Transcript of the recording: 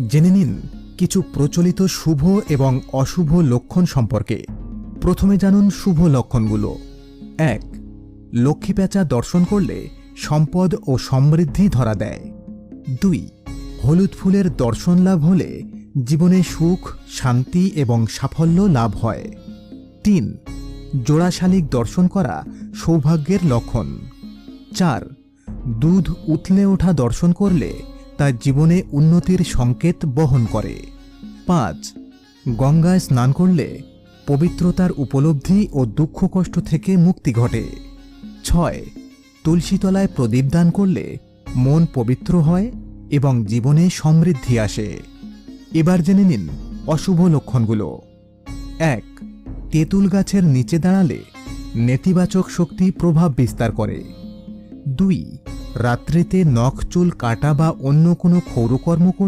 জেনে নিন কিছু প্রচলিত শুভ এবং অশুভ লক্ষণ সম্পর্কে। প্রথমে জানুন শুভ লক্ষণগুলো। ১. লক্ষ্মী প্যাঁচা দর্শন করলে সম্পদ ও সমৃদ্ধি ধরা দেয়। ২. হলুদ ফুলের দর্শন লাভ হলে জীবনে সুখ, শান্তি এবং সাফল্য লাভ হয়। ৩. জোড়া শালিক দর্শন করা সৌভাগ্যের লক্ষণ। ৪. দুধ উথলে ওঠা দর্শন করলে তা জীবনে উন্নতির সংকেত বহন করে। ৫. গঙ্গায় স্নান করলে পবিত্রতার উপলব্ধি ও দুঃখ কষ্ট থেকে মুক্তি ঘটে। ৬. তুলসীতলায় প্রদীপ দান করলে মন পবিত্র হয় এবং জীবনে সমৃদ্ধি আসে। এবার জেনে নিন অশুভ লক্ষণগুলো। ১. তেঁতুল গাছের নিচে দাঁড়ালে নেতিবাচক শক্তি প্রভাব বিস্তার করে। ২. রাত্রিতে নখ চুল কাটা বা অন্য কোনো ক্ষৌরকর্ম করলে